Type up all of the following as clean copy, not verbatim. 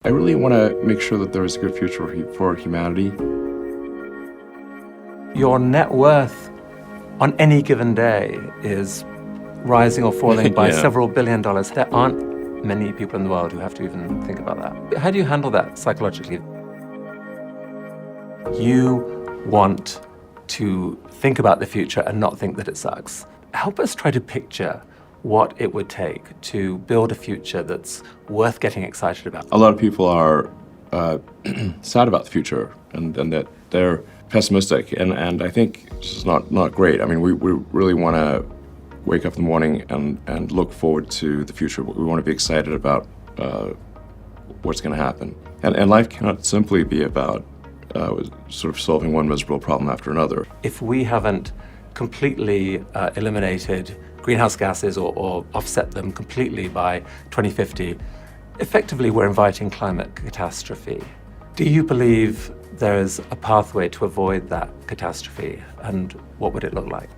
I really want to make sure that there is a good future for humanity. Your net worth on any given day is rising or falling by Yeah. several $billion. There aren't many people in the world who have to even think about that. How do you handle that psychologically? You want to think about the future and not think that it sucks. Help us try to picture what it would take to build a future that's worth getting excited about. A lot of people are sad about the future and that they're pessimistic, and I think this is not great. I mean, we really want to wake up in the morning and look forward to the future. We want to be excited about what's going to happen. And life cannot simply be about sort of solving one miserable problem after another. If we haven't completely eliminated greenhouse gases or offset them completely by 2050, effectively we're inviting climate catastrophe. Do you believe there is a pathway to avoid that catastrophe, and what would it look like?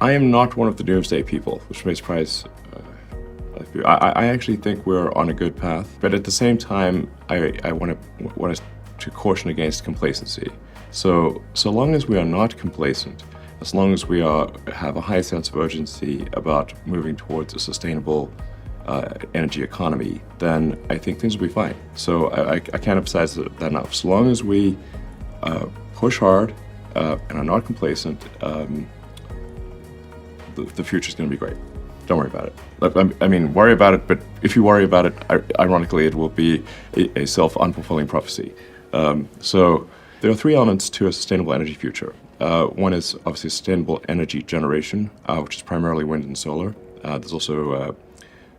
I am not one of the doomsday people, which may surprise I actually think we're on a good path, but at the same time, I want to caution against complacency. So long as we are not complacent, as long as we have a high sense of urgency about moving towards a sustainable energy economy, then I think things will be fine. So I can't emphasize that enough. So long as we push hard and are not complacent, the future's going to be great. Don't worry about it. I mean, worry about it, but if you worry about it, ironically, it will be a self-unfulfilling prophecy. So there are three elements to a sustainable energy future. One is obviously sustainable energy generation, which is primarily wind and solar. There's also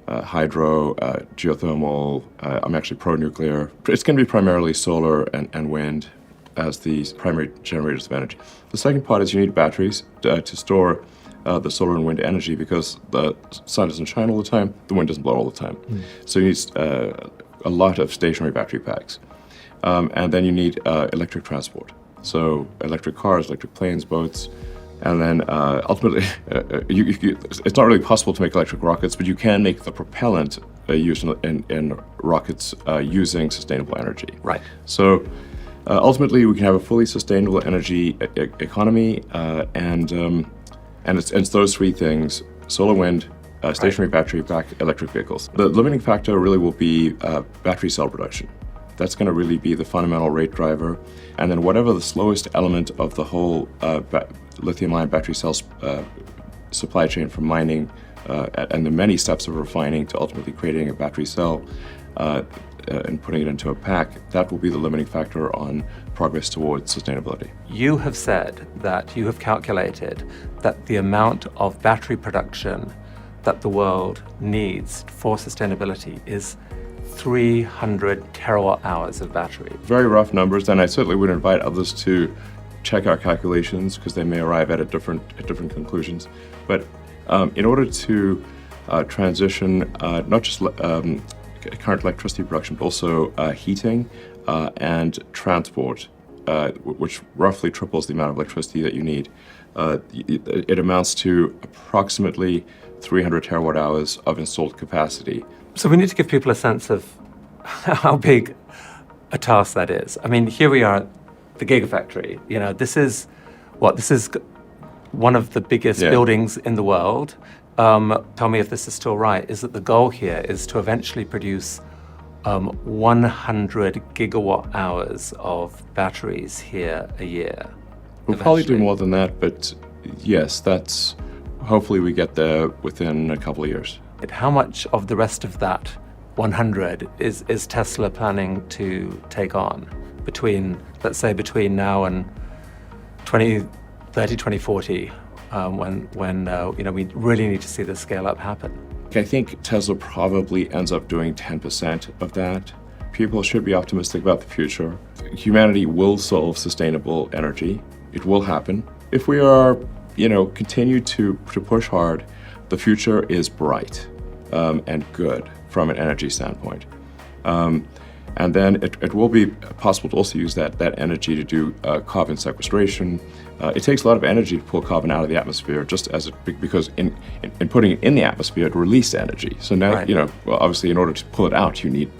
hydro, geothermal. I'm actually pro-nuclear. It's going to be primarily solar and wind as the primary generators of energy. The second part is you need batteries to store the solar and wind energy, because the sun doesn't shine all the time, the wind doesn't blow all the time. So you need a lot of stationary battery packs. And then you need electric transport. So electric cars, electric planes, boats, and then ultimately, it's not really possible to make electric rockets, but you can make the propellant used in rockets using sustainable energy. Right. So ultimately, we can have a fully sustainable energy economy, and it's those three things: solar, wind, stationary battery pack, electric vehicles. The limiting factor really will be battery cell production. That's going to really be the fundamental rate driver. And then whatever the slowest element of the whole lithium-ion battery cells supply chain, from mining and the many steps of refining to ultimately creating a battery cell and putting it into a pack, that will be the limiting factor on progress towards sustainability. You have said that you have calculated that the amount of battery production that the world needs for sustainability is 300 terawatt hours of battery. Very rough numbers, and I certainly would invite others to check our calculations, because they may arrive at different conclusions. But in order to transition not just current electricity production, but also heating and transport, which roughly triples the amount of electricity that you need, it amounts to approximately 300 terawatt hours of installed capacity. So we need to give people a sense of how big a task that is. I mean, here we are, the Gigafactory. You know, this is one of the biggest buildings in the world. Tell me if this is still right. Is that the goal here is to eventually produce 100 gigawatt hours of batteries here a year? We'll probably do more than that, but yes, hopefully we get there within a couple of years. How much of the rest of that 100 is Tesla planning to take on between now and 2030, 2040, when we really need to see the scale up happen? I think Tesla probably ends up doing 10% of that. People should be optimistic about the future. Humanity will solve sustainable energy. It will happen. If we are, continue to push hard, the future is bright and good from an energy standpoint. And then it will be possible to also use that energy to do carbon sequestration. It takes a lot of energy to pull carbon out of the atmosphere, because in putting it in the atmosphere, it released energy. So now, Right. Obviously in order to pull it out, you need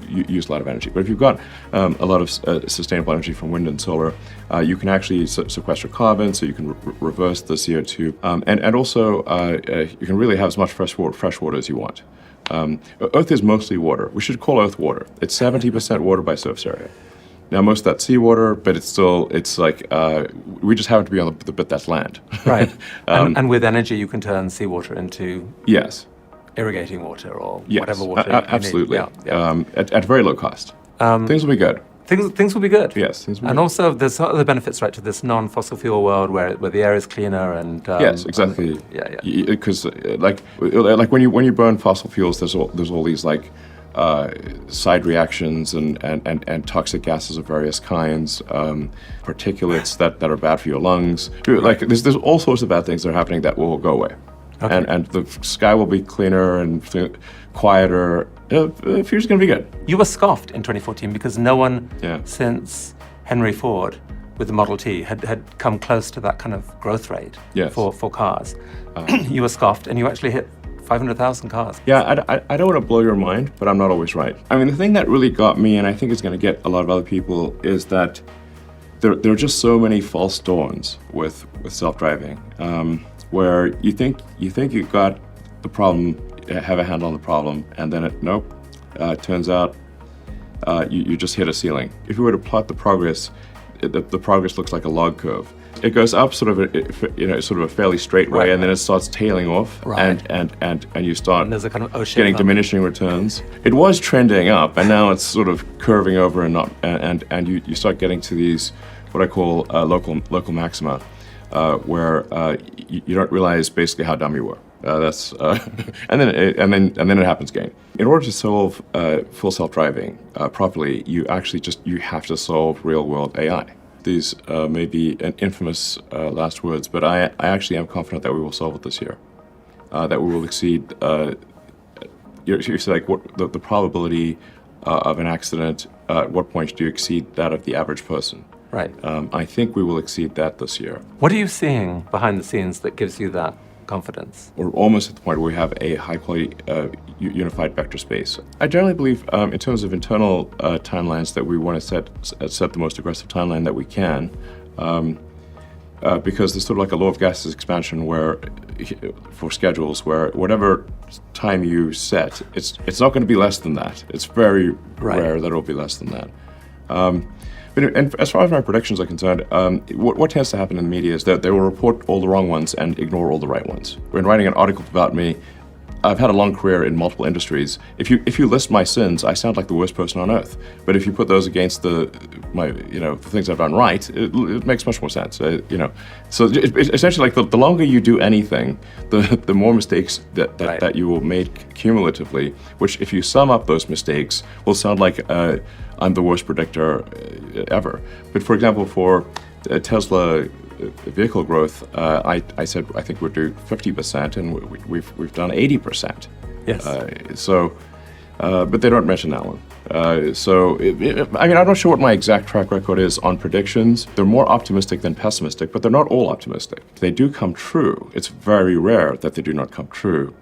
use a lot of energy. But if you've got a lot of sustainable energy from wind and solar, you can actually sequester carbon, so you can reverse the CO2, and also you can really have as much fresh water as you want. Earth is mostly water. We should call Earth water. It's 70% water by surface area. Now, most of that's seawater, but it's like we just happen to be on the bit that's land. Right. And with energy, you can turn seawater into Yes. irrigating water or Yes. whatever water you need. Absolutely. Yeah. At very low cost. Things will be good. Things will be good. Yes. Things will be And good. also, there's other benefits, right, to this non-fossil fuel world where the air is cleaner and Yes, exactly. yeah. Because like when you burn fossil fuels, there's all these like side reactions and toxic gases of various kinds, particulates that are bad for your lungs. Like there's all sorts of bad things that are happening that will go away, Okay. and the sky will be cleaner and quieter. The future's going to be good. You were scoffed in 2014 because no one Yeah. since Henry Ford with the Model T had come close to that kind of growth rate Yes. for cars. You were scoffed and you actually hit 500,000 cars. Yeah, I don't want to blow your mind, but I'm not always right. I mean, the thing that really got me, and I think is going to get a lot of other people, is that there are just so many false dawns with self-driving, where you think you've got the problem, have a handle on the problem, and then it turns out you just hit a ceiling. If you were to plot the progress, the progress looks like a log curve. It goes up sort of a fairly straight way, Right. and then it starts tailing off, Right. and you start And there's a kind of O-shape getting up. diminishing returns. It was trending up, and now it's sort of curving over and you start getting to these what I call local maxima, where you don't realize basically how dumb you were. And then it happens again. In order to solve full self-driving properly, you have to solve real-world AI. These may be an infamous last words, but I actually am confident that we will solve it this year. That we will exceed. You say like what the probability of an accident. At what point do you exceed that of the average person? Right. I think we will exceed that this year. What are you seeing behind the scenes that gives you that confidence? We're almost at the point where we have a high-quality unified vector space. I generally believe, in terms of internal timelines, that we want to set the most aggressive timeline that we can, because there's sort of like a law of gases expansion where, for schedules, where whatever time you set, it's not going to be less than that. It's very Right. rare that it'll be less than that. And as far as my predictions are concerned, what tends to happen in the media is that they will report all the wrong ones and ignore all the right ones. When writing an article about me, I've had a long career in multiple industries. If you list my sins, I sound like the worst person on earth. But if you put those against the things I've done right, it makes much more sense. So essentially, like the longer you do anything, the more mistakes Right. that you will make cumulatively. Which, if you sum up those mistakes, will sound like I'm the worst predictor ever. But for example, for Tesla vehicle growth, I said I think we'd do 50%, and we've done 80%. Yes. But they don't mention that one. I'm not sure what my exact track record is on predictions. They're more optimistic than pessimistic, but they're not all optimistic. They do come true. It's very rare that they do not come true.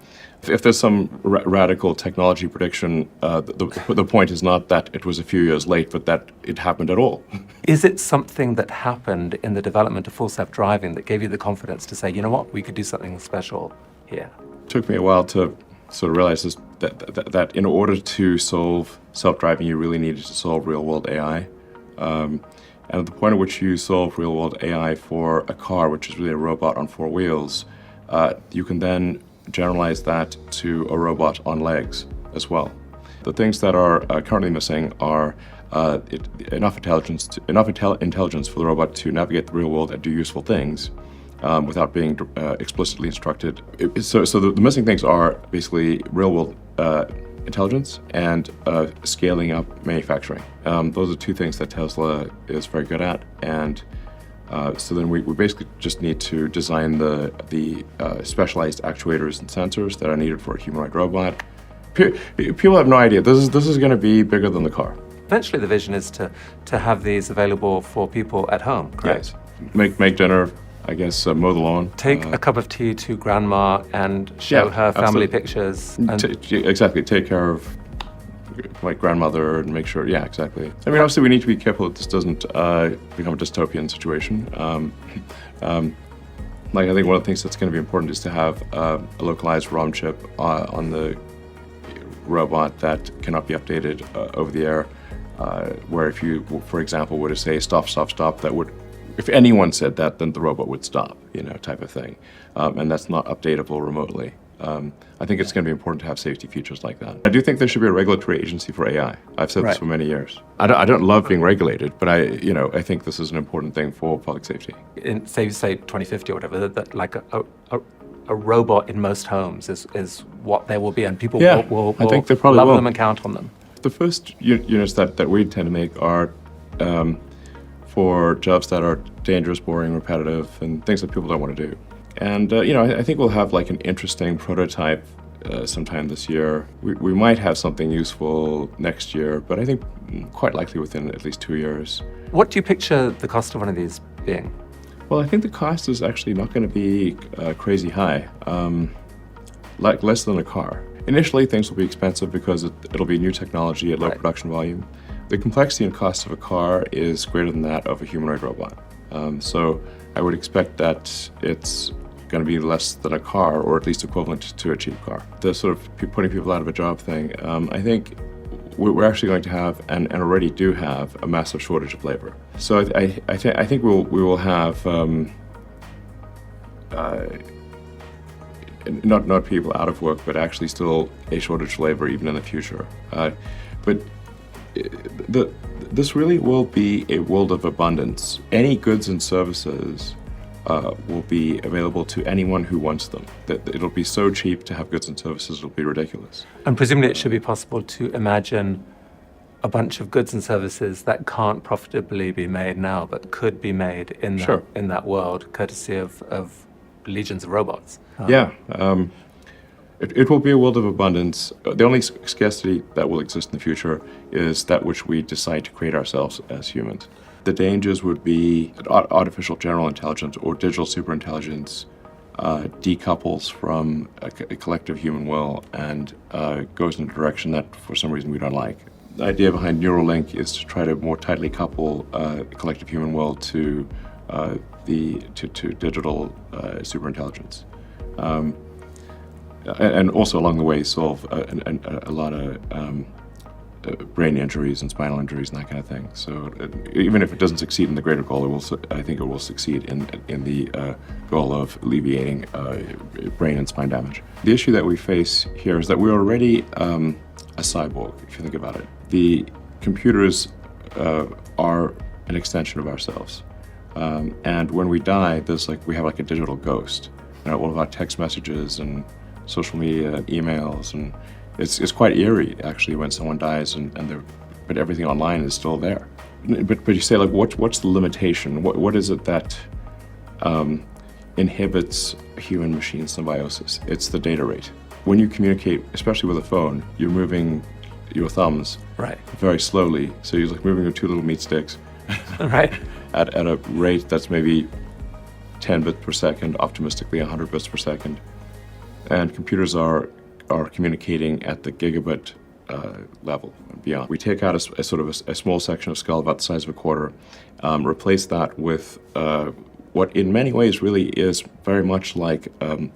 If there's some radical technology prediction, the point is not that it was a few years late, but that it happened at all. Is it something that happened in the development of full self-driving that gave you the confidence to say, you know what, we could do something special here? It took me a while to sort of realize that in order to solve self-driving, you really needed to solve real-world AI. And at the point at which you solve real-world AI for a car, which is really a robot on four wheels, you can then generalize that to a robot on legs as well. The things that are currently missing are enough intelligence for the robot to navigate the real world and do useful things without being explicitly instructed. So the missing things are basically real world intelligence and scaling up manufacturing. Those are two things that Tesla is very good at, and so then we basically just need to design the specialized actuators and sensors that are needed for a humanoid robot. People have no idea. This is going to be bigger than the car. Eventually the vision is to have these available for people at home, correct? Yes. Make dinner, I guess, mow the lawn. Take a cup of tea to grandma and show Yeah, her family absolutely. pictures. And Exactly. Take care of my grandmother and make sure. Yeah, exactly. I mean, obviously, we need to be careful that this doesn't become a dystopian situation. Like, I think one of the things that's going to be important is to have a localized ROM chip on the robot that cannot be updated over the air. Where if you, for example, were to say stop, stop, stop, that would, if anyone said that, then the robot would stop, type of thing. And that's not updatable remotely. I think it's going to be important to have safety features like that. I do think there should be a regulatory agency for AI. I've said this for many years. I don't love being regulated, but I think this is an important thing for public safety. In say 2050 or whatever, that like a robot in most homes is what there will be, and people will I think they probably love will. them and count on them. The first units that we tend to make are for jobs that are dangerous, boring, repetitive, and things that people don't want to do. And I think we'll have like an interesting prototype sometime this year. We might have something useful next year, but I think quite likely within at least 2 years. What do you picture the cost of one of these being? Well, I think the cost is actually not going to be crazy high, like less than a car. Initially, things will be expensive because it'll be new technology at low production volume. The complexity and cost of a car is greater than that of a humanoid robot. So I would expect that it's going to be less than a car, or at least equivalent to a cheap car. The sort of putting people out of a job thing, I think we're actually going to have, and already do have, a massive shortage of labor. So I think we will have not people out of work, but actually still a shortage of labor even in the future. But this really will be a world of abundance. Any goods and services will be available to anyone who wants them. That it'll be so cheap to have goods and services, it'll be ridiculous. And presumably it should be possible to imagine a bunch of goods and services that can't profitably be made now, but could be made in that world, courtesy of legions of robots. It will be a world of abundance. The only scarcity that will exist in the future is that which we decide to create ourselves as humans. The dangers would be that artificial general intelligence or digital superintelligence decouples from a collective human will and goes in a direction that for some reason we don't like. The idea behind Neuralink is to try to more tightly couple collective human will to digital superintelligence. And also along the way solve a lot of brain injuries and spinal injuries and that kind of thing. So even if it doesn't succeed in the greater goal, I think it will succeed in the goal of alleviating brain and spine damage. The issue that we face here is that we're already a cyborg, if you think about it. The computers are an extension of ourselves. And when we die, we have like a digital ghost. All of our text messages and social media and emails, and it's quite eerie actually when someone dies but everything online is still there. But you say, like, what's the limitation? What is it that inhibits human machine symbiosis? It's the data rate. When you communicate, especially with a phone, you're moving your thumbs very slowly. So you're like moving your two little meat sticks at a rate that's maybe 10 bits per second, optimistically 100 bits per second. And computers are communicating at the gigabit level and beyond. We take out a sort of a small section of skull about the size of a quarter, replace that with what in many ways really is very much like a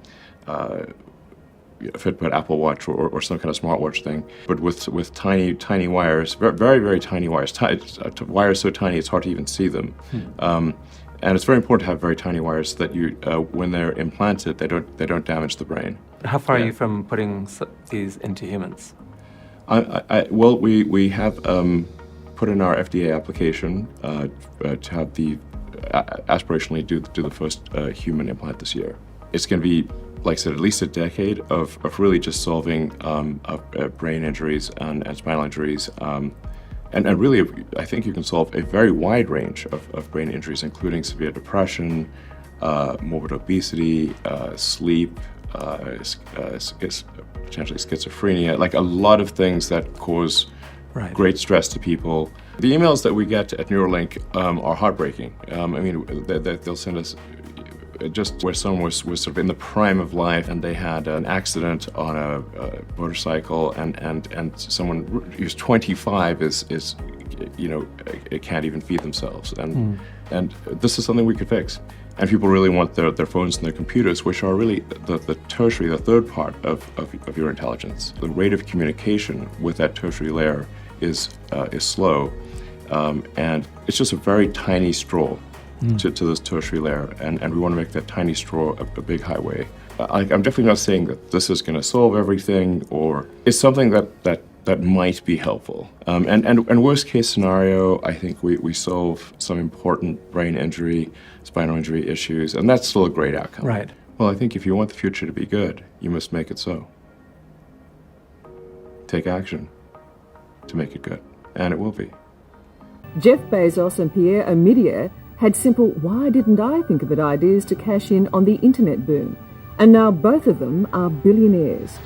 Fitbit, Apple Watch, or some kind of smartwatch thing, but with tiny wires, very, very tiny wires. Wires so tiny it's hard to even see them. And it's very important to have very tiny wires so that when they're implanted, they don't damage the brain. How far are you from putting these into humans? Well, we have put in our FDA application to have aspirationally do the first human implant this year. It's going to be, like I said, at least a decade of really just solving brain injuries and spinal injuries. And really, I think you can solve a very wide range of brain injuries, including severe depression, morbid obesity, sleep, potentially schizophrenia, like a lot of things that cause great stress to people. The emails that we get at Neuralink are heartbreaking. I mean, they'll send us just where someone was sort of in the prime of life and they had an accident on a motorcycle and someone who's 25 is you know, it can't even feed themselves. And this is something we could fix. And people really want their phones and their computers, which are really the tertiary, the third part of your intelligence. The rate of communication with that tertiary layer is slow, and it's just a very tiny straw to this tertiary layer, and we want to make that tiny straw a big highway. I'm definitely not saying that this is going to solve everything, or it's something that might be helpful. And worst case scenario, I think we solve some important brain injury, spinal injury issues, and that's still a great outcome. Right. Well, I think if you want the future to be good, you must make it so. Take action to make it good, and it will be. Jeff Bezos and Pierre Omidyar had simple "why didn't I think of it" ideas to cash in on the internet boom, and now both of them are billionaires.